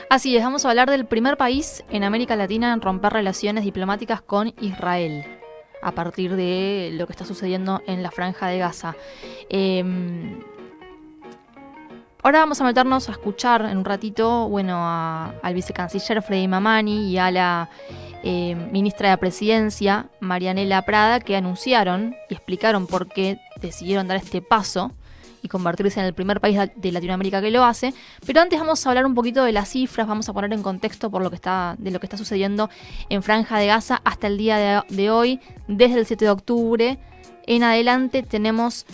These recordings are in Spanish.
Así es, vamos a hablar del primer país en América Latina en romper relaciones diplomáticas con Israel, a partir de lo que está sucediendo en la Franja de Gaza. Ahora vamos a meternos a escuchar en un ratito, al vicecanciller Freddy Mamani y a la ministra de la Presidencia, Marianela Prada, que anunciaron y explicaron por qué decidieron dar este paso y convertirse en el primer país de Latinoamérica que lo hace. Pero antes vamos a hablar un poquito de las cifras, vamos a poner en contexto de lo que está sucediendo en Franja de Gaza hasta el día de hoy. Desde el 7 de octubre en adelante tenemos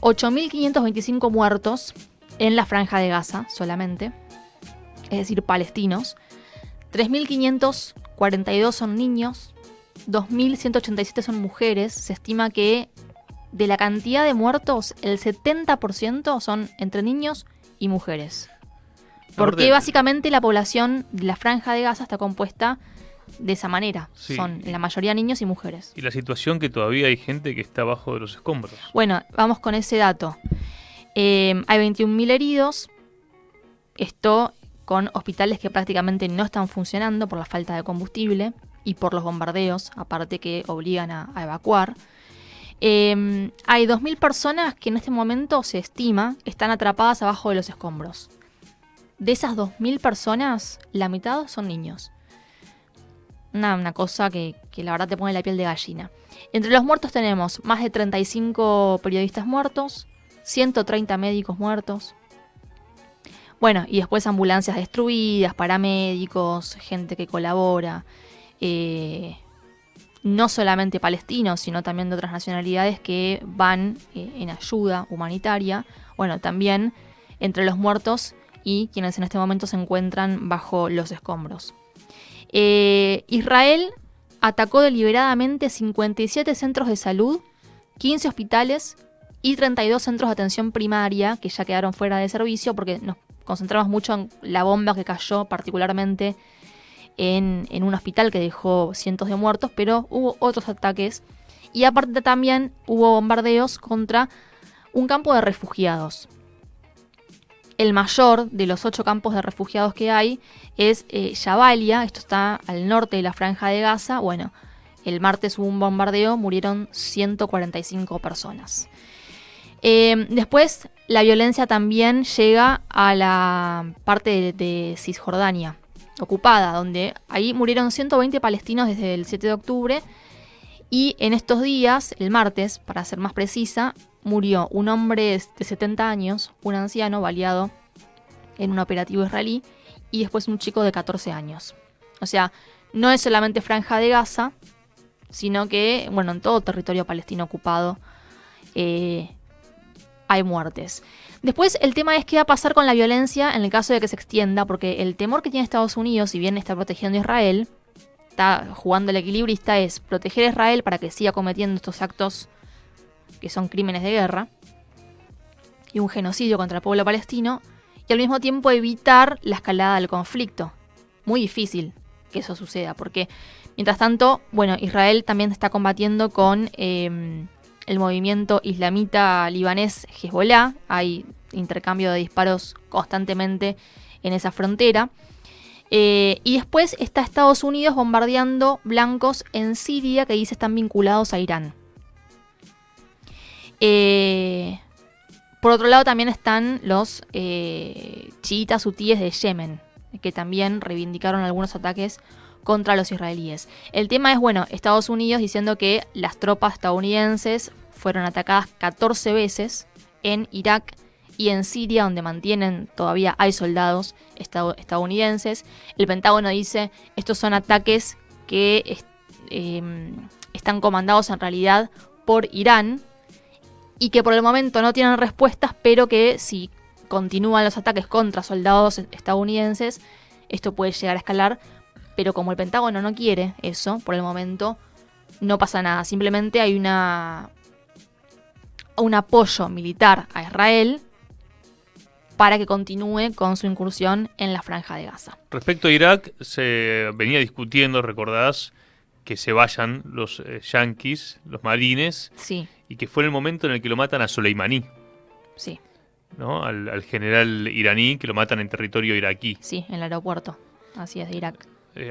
8.525 muertos en la Franja de Gaza solamente, es decir, palestinos. 3.542 son niños, 2.187 son mujeres. Se estima que de la cantidad de muertos, el 70% son entre niños y mujeres. Porque básicamente la población de la Franja de Gaza está compuesta de esa manera. Sí. Son la mayoría niños y mujeres. Y la situación que todavía hay gente que está abajo de los escombros. Bueno, vamos con ese dato. Hay 21.000 heridos. Esto con hospitales que prácticamente no están funcionando por la falta de combustible y por los bombardeos, aparte que obligan a evacuar. Hay 2.000 personas que en este momento se estima están atrapadas abajo de los escombros. De esas 2.000 personas, la mitad son niños. Una cosa que la verdad te pone la piel de gallina. Entre los muertos tenemos más de 35 periodistas muertos, 130 médicos muertos. Bueno, y después ambulancias destruidas, paramédicos, gente que colabora. No solamente palestinos, sino también de otras nacionalidades que van en ayuda humanitaria. Bueno, también entre los muertos y quienes en este momento se encuentran bajo los escombros. Israel atacó deliberadamente 57 centros de salud, 15 hospitales y 32 centros de atención primaria que ya quedaron fuera de servicio porque nos concentramos mucho en la bomba que cayó particularmente en un hospital que dejó cientos de muertos, pero hubo otros ataques y aparte también hubo bombardeos contra un campo de refugiados. El mayor de los 8 campos de refugiados que hay es Jabalia, esto está al norte de la Franja de Gaza. Bueno, el martes hubo un bombardeo, murieron 145 personas. Después la violencia también llega a la parte de Cisjordania ocupada, donde ahí murieron 120 palestinos desde el 7 de octubre y en estos días, el martes, para ser más precisa, murió un hombre de 70 años, un anciano baleado en un operativo israelí y después un chico de 14 años. O sea, no es solamente Franja de Gaza, sino que, en todo territorio palestino ocupado hay muertes. Después el tema es qué va a pasar con la violencia en el caso de que se extienda, porque el temor que tiene Estados Unidos, si bien está protegiendo a Israel, está jugando el equilibrista, es proteger a Israel para que siga cometiendo estos actos que son crímenes de guerra y un genocidio contra el pueblo palestino, y al mismo tiempo evitar la escalada del conflicto. Muy difícil que eso suceda, porque mientras tanto, Israel también está combatiendo con el movimiento islamita libanés Hezbollah. Hay intercambio de disparos constantemente en esa frontera. Y después está Estados Unidos bombardeando blancos en Siria que dice están vinculados a Irán. Por otro lado también están los chiitas hutíes de Yemen, que también reivindicaron algunos ataques contra los israelíes. El tema es, Estados Unidos diciendo que las tropas estadounidenses fueron atacadas 14 veces en Irak y en Siria, donde todavía hay soldados estadounidenses. El Pentágono dice, estos son ataques que están comandados en realidad por Irán y que por el momento no tienen respuestas, pero que si continúan los ataques contra soldados estadounidenses, esto puede llegar a escalar. Pero como el Pentágono no quiere eso, por el momento no pasa nada. Simplemente hay un apoyo militar a Israel para que continúe con su incursión en la Franja de Gaza. Respecto a Irak, se venía discutiendo, recordás, que se vayan los yanquis, los marines, sí, y que fue en el momento en el que lo matan a Soleimani. Sí. ¿no? Al general iraní, que lo matan en territorio iraquí. Sí, en el aeropuerto, así es, de Irak.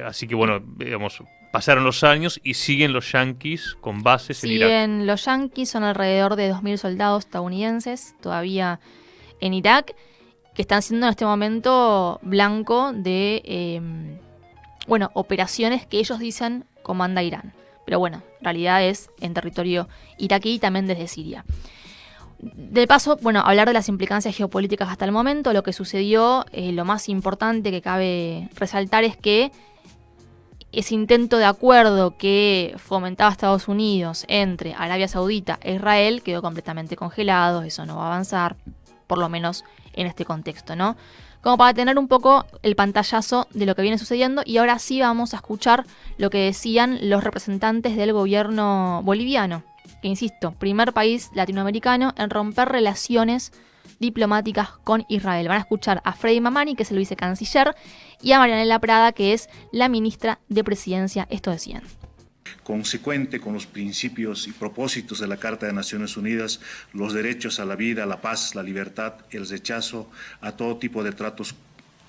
Así que bueno, digamos, pasaron los años y siguen los yanquis con bases en Irak. Siguen los yanquis, son alrededor de 2.000 soldados estadounidenses todavía en Irak, que están siendo en este momento blanco de, operaciones que ellos dicen comanda Irán. Pero bueno, en realidad es en territorio iraquí y también desde Siria. De paso, hablar de las implicancias geopolíticas hasta el momento. Lo que sucedió, lo más importante que cabe resaltar es que ese intento de acuerdo que fomentaba Estados Unidos entre Arabia Saudita e Israel quedó completamente congelado. Eso no va a avanzar, por lo menos en este contexto, ¿no? Como para tener un poco el pantallazo de lo que viene sucediendo. Y ahora sí vamos a escuchar lo que decían los representantes del gobierno boliviano, que insisto, primer país latinoamericano en romper relaciones diplomáticas con Israel. Van a escuchar a Freddy Mamani, que es el vicecanciller, y a Marianela Prada, que es la ministra de Presidencia. Esto decían. Consecuente con los principios y propósitos de la Carta de Naciones Unidas, los derechos a la vida, la paz, la libertad, el rechazo a todo tipo de tratos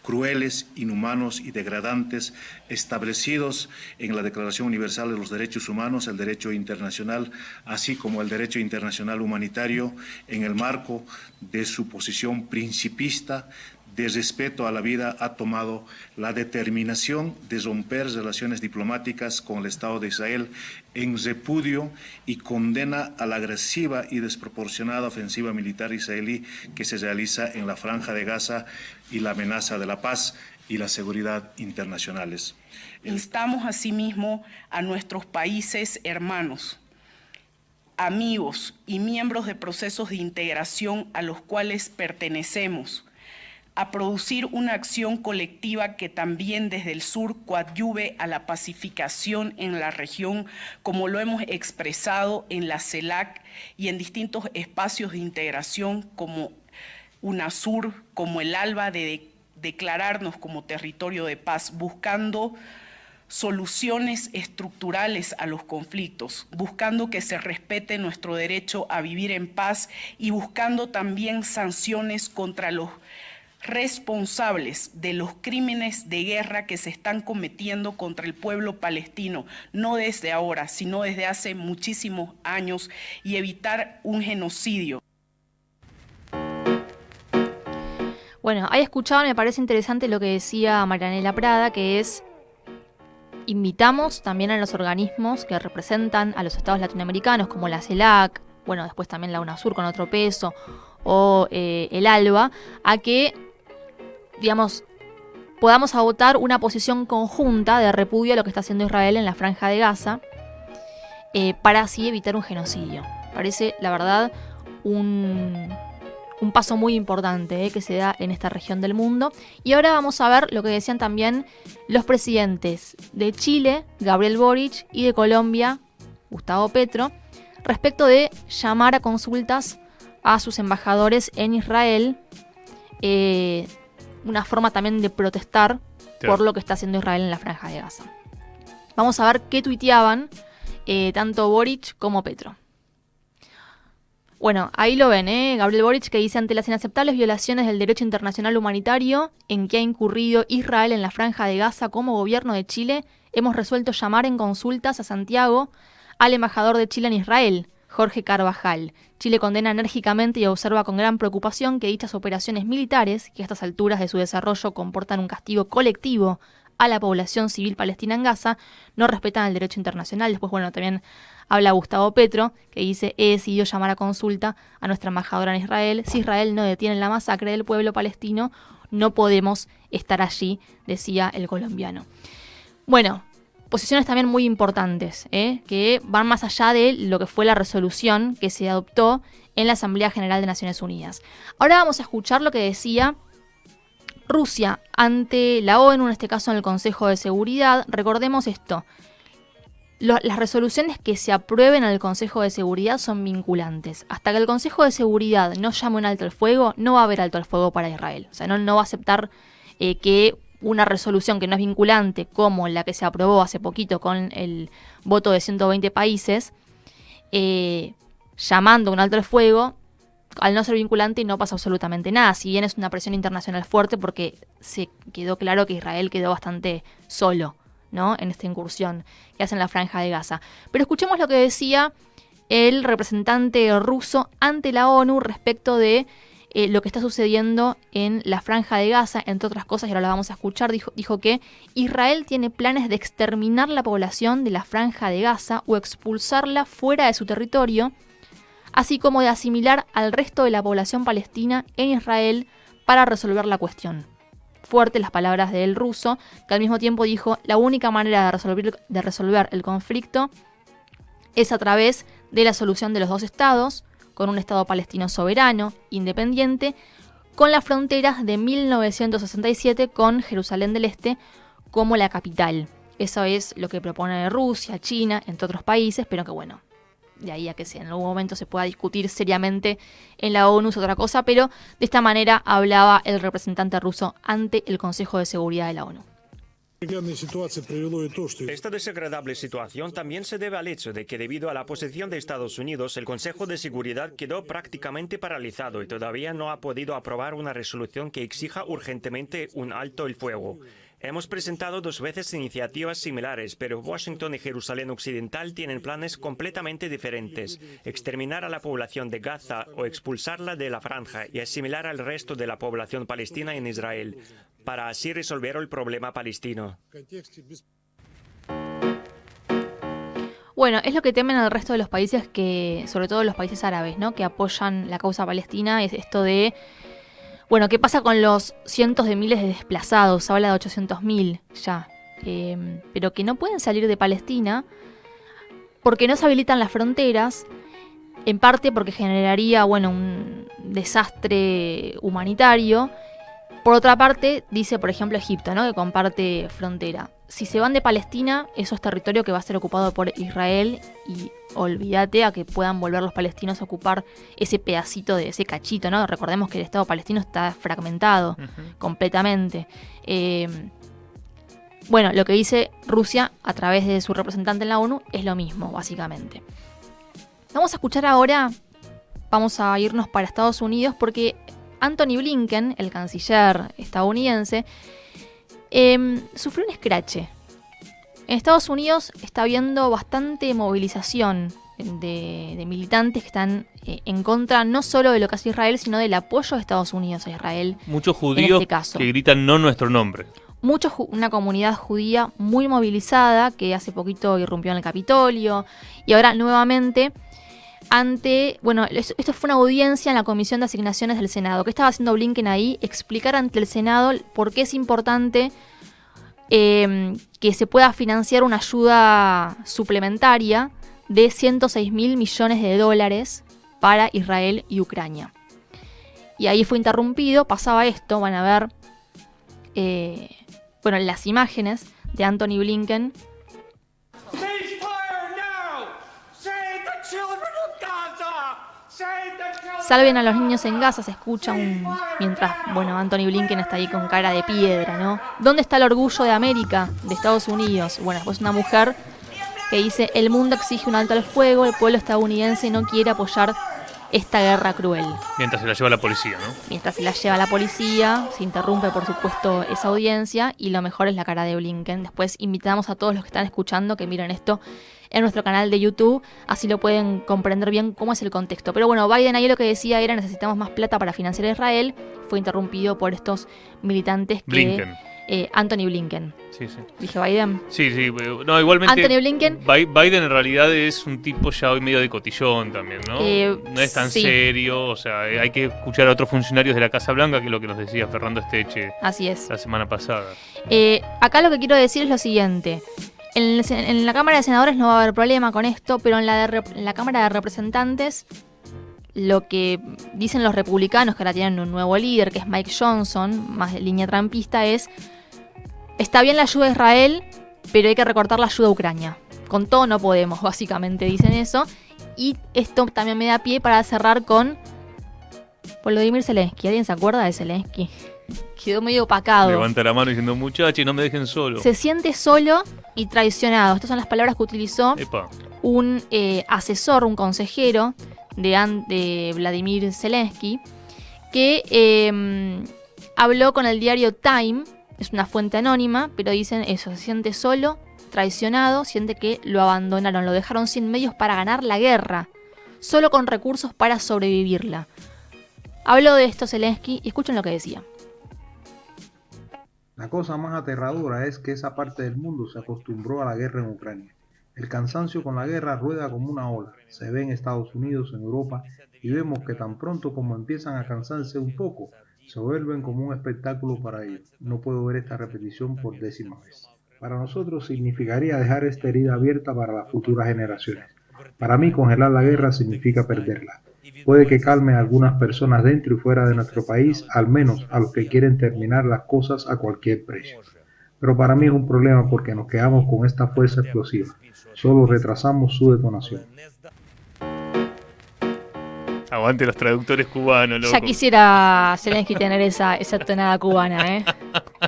crueles, inhumanos y degradantes establecidos en la Declaración Universal de los Derechos Humanos, el derecho internacional, así como el derecho internacional humanitario, en el marco de su posición principista de respeto a la vida, ha tomado la determinación de romper relaciones diplomáticas con el Estado de Israel en repudio y condena a la agresiva y desproporcionada ofensiva militar israelí que se realiza en la Franja de Gaza y la amenaza de la paz y la seguridad internacionales. Instamos asimismo a nuestros países hermanos, amigos y miembros de procesos de integración a los cuales pertenecemos, a producir una acción colectiva que también desde el sur coadyuve a la pacificación en la región, como lo hemos expresado en la CELAC y en distintos espacios de integración como UNASUR, como el ALBA, de declararnos como territorio de paz, buscando soluciones estructurales a los conflictos, buscando que se respete nuestro derecho a vivir en paz y buscando también sanciones contra los responsables de los crímenes de guerra que se están cometiendo contra el pueblo palestino, no desde ahora, sino desde hace muchísimos años, y evitar un genocidio. Bueno, ahí escuchaban, me parece interesante lo que decía Marianela Prada, que es: invitamos también a los organismos que representan a los estados latinoamericanos, como la CELAC, después también la UNASUR con otro peso, o el ALBA, a que, podamos adoptar una posición conjunta de repudio a lo que está haciendo Israel en la Franja de Gaza, para así evitar un genocidio. Parece, la verdad, un paso muy importante que se da en esta región del mundo. Y ahora vamos a ver lo que decían también los presidentes de Chile, Gabriel Boric, y de Colombia, Gustavo Petro, respecto de llamar a consultas a sus embajadores en Israel, una forma también de protestar por lo que está haciendo Israel en la Franja de Gaza. Vamos a ver qué tuiteaban tanto Boric como Petro. Bueno, ahí lo ven, Gabriel Boric, que dice: ante las inaceptables violaciones del derecho internacional humanitario en que ha incurrido Israel en la Franja de Gaza, como gobierno de Chile, hemos resuelto llamar en consultas a Santiago al embajador de Chile en Israel, Jorge Carvajal. Chile condena enérgicamente y observa con gran preocupación que dichas operaciones militares, que a estas alturas de su desarrollo comportan un castigo colectivo a la población civil palestina en Gaza, no respetan el derecho internacional. Después, también habla Gustavo Petro, que dice: he decidido llamar a consulta a nuestra embajadora en Israel. Si Israel no detiene la masacre del pueblo palestino, no podemos estar allí, decía el colombiano. Posiciones también muy importantes, que van más allá de lo que fue la resolución que se adoptó en la Asamblea General de Naciones Unidas. Ahora vamos a escuchar lo que decía Rusia ante la ONU, en este caso en el Consejo de Seguridad. Recordemos esto: las resoluciones que se aprueben en el Consejo de Seguridad son vinculantes. Hasta que el Consejo de Seguridad no llame un alto al fuego, no va a haber alto al fuego para Israel. O sea, no va a aceptar que una resolución que no es vinculante, como la que se aprobó hace poquito con el voto de 120 países, llamando un alto al fuego, al no ser vinculante no pasa absolutamente nada, si bien es una presión internacional fuerte porque se quedó claro que Israel quedó bastante solo, ¿no?, en esta incursión que hace en la Franja de Gaza. Pero escuchemos lo que decía el representante ruso ante la ONU respecto de lo que está sucediendo en la Franja de Gaza, entre otras cosas, y ahora lo vamos a escuchar. Dijo que Israel tiene planes de exterminar la población de la Franja de Gaza o expulsarla fuera de su territorio, así como de asimilar al resto de la población palestina en Israel para resolver la cuestión. Fuertes las palabras del ruso, que al mismo tiempo dijo la única manera de resolver el conflicto es a través de la solución de los dos estados, con un estado palestino soberano, independiente, con las fronteras de 1967 con Jerusalén del Este como la capital. Eso es lo que propone Rusia, China, entre otros países, pero que bueno, de ahí a que en algún momento se pueda discutir seriamente en la ONU es otra cosa, pero de esta manera hablaba el representante ruso ante el Consejo de Seguridad de la ONU. Esta desagradable situación también se debe al hecho de que debido a la posición de Estados Unidos, el Consejo de Seguridad quedó prácticamente paralizado y todavía no ha podido aprobar una resolución que exija urgentemente un alto el fuego. Hemos presentado 2 veces iniciativas similares, pero Washington y Jerusalén Occidental tienen planes completamente diferentes: exterminar a la población de Gaza o expulsarla de la franja y asimilar al resto de la población palestina en Israel, para así resolver el problema palestino. Bueno, es lo que temen el resto de los países, que, sobre todo los países árabes, ¿no?, que apoyan la causa palestina, es esto de, bueno, ¿qué pasa con los cientos de miles de desplazados? Se habla de 800.000 ya, pero que no pueden salir de Palestina porque no se habilitan las fronteras, en parte porque generaría, bueno, un desastre humanitario. Por otra parte, dice, por ejemplo, Egipto, ¿no?, que comparte frontera. Si se van de Palestina, eso es territorio que va a ser ocupado por Israel y olvídate a que puedan volver los palestinos a ocupar ese pedacito de ese cachito, ¿no? Recordemos que el Estado palestino está fragmentado completamente. Bueno, lo que dice Rusia a través de su representante en la ONU es lo mismo, básicamente. Vamos a escuchar ahora, vamos a irnos para Estados Unidos porque Antony Blinken, el canciller estadounidense, sufrió un escrache. En Estados Unidos está habiendo bastante movilización de militantes que están en contra no solo de lo que hace Israel, sino del apoyo de Estados Unidos a Israel. Muchos judíos que gritan no nuestro nombre. Una comunidad judía muy movilizada que hace poquito irrumpió en el Capitolio y ahora nuevamente esto fue una audiencia en la Comisión de Asignaciones del Senado. ¿Qué estaba haciendo Blinken ahí? Explicar ante el Senado por qué es importante que se pueda financiar una ayuda suplementaria de 106.000 millones de dólares para Israel y Ucrania. Y ahí fue interrumpido, pasaba esto, van a ver las imágenes de Antony Blinken. Salven a los niños en Gaza, se escucha mientras, Antony Blinken está ahí con cara de piedra, ¿no? ¿Dónde está el orgullo de América, de Estados Unidos? Bueno, después una mujer que dice, el mundo exige un alto al fuego, el pueblo estadounidense no quiere apoyar esta guerra cruel. Mientras se la lleva la policía, ¿no? Mientras se la lleva la policía, se interrumpe, por supuesto, esa audiencia y lo mejor es la cara de Blinken. Después invitamos a todos los que están escuchando que miren esto en nuestro canal de YouTube, así lo pueden comprender bien cómo es el contexto. Pero bueno, Biden ahí lo que decía era necesitamos más plata para financiar a Israel, fue interrumpido por estos militantes que... Blinken. Anthony Blinken. Sí, sí. ¿Dije Biden? Sí, sí. No, igualmente Anthony Blinken. Biden en realidad es un tipo ya hoy medio de cotillón también, ¿no? No es tan serio, o sea, hay que escuchar a otros funcionarios de la Casa Blanca, que es lo que nos decía Fernando Esteche. Así es. La semana pasada. Acá lo que quiero decir es lo siguiente. En la Cámara de Senadores no va a haber problema con esto, pero en la Cámara de Representantes, lo que dicen los republicanos, que ahora tienen un nuevo líder, que es Mike Johnson, más de línea trampista, es: está bien la ayuda a Israel, pero hay que recortar la ayuda a Ucrania. Con todo no podemos, básicamente dicen eso. Y esto también me da pie para cerrar con Volodymyr Zelensky. ¿Alguien se acuerda de Zelensky? Quedó medio opacado. Levanta la mano diciendo, muchachos, no me dejen solo. Se siente solo y traicionado. Estas son las palabras que utilizó Epa. un asesor, un consejero de Vladimir Zelensky, que habló con el diario Time, es una fuente anónima, pero dicen eso, se siente solo, traicionado, siente que lo abandonaron, lo dejaron sin medios para ganar la guerra, solo con recursos para sobrevivirla. Habló de esto Zelensky y escuchen lo que decía. La cosa más aterradora es que esa parte del mundo se acostumbró a la guerra en Ucrania. El cansancio con la guerra rueda como una ola. Se ve en Estados Unidos, en Europa, y vemos que tan pronto como empiezan a cansarse un poco, se vuelven como un espectáculo para ellos. No puedo ver esta repetición por 10ª vez. Para nosotros significaría dejar esta herida abierta para las futuras generaciones. Para mí, congelar la guerra significa perderla. Puede que calme a algunas personas dentro y fuera de nuestro país, al menos a los que quieren terminar las cosas a cualquier precio. Pero para mí es un problema porque nos quedamos con esta fuerza explosiva. Solo retrasamos su detonación. Aguante los traductores cubanos, loco. Ya quisiera Zelensky tener esa tonada cubana, ¿eh?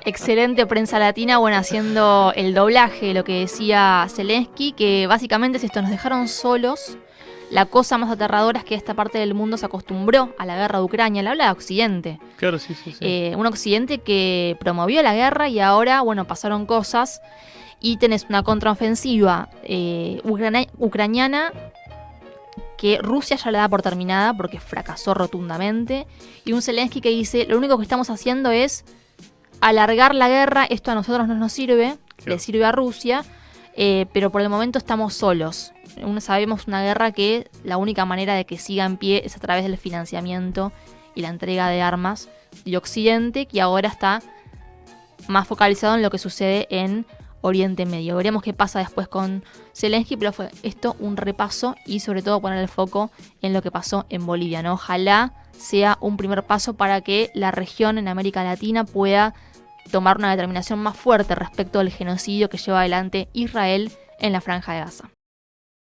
Excelente prensa latina, bueno, haciendo el doblaje, lo que decía Zelensky, que básicamente es esto, nos dejaron solos. La cosa más aterradora es que esta parte del mundo se acostumbró a la guerra de Ucrania. Le habla de Occidente. Claro, sí. Un Occidente que promovió la guerra y ahora, bueno, pasaron cosas. Y tenés una contraofensiva ucraniana que Rusia ya la da por terminada porque fracasó rotundamente. Y un Zelensky que dice, lo único que estamos haciendo es alargar la guerra. Esto a nosotros no nos sirve, le sirve a Rusia. Pero por el momento estamos solos. Sabemos una guerra que la única manera de que siga en pie es a través del financiamiento y la entrega de armas de Occidente, que ahora está más focalizado en lo que sucede en Oriente Medio. Veremos qué pasa después con Zelensky, pero fue esto un repaso y sobre todo poner el foco en lo que pasó en Bolivia, ¿no? Ojalá sea un primer paso para que la región en América Latina pueda tomar una determinación más fuerte respecto al genocidio que lleva adelante Israel en la Franja de Gaza.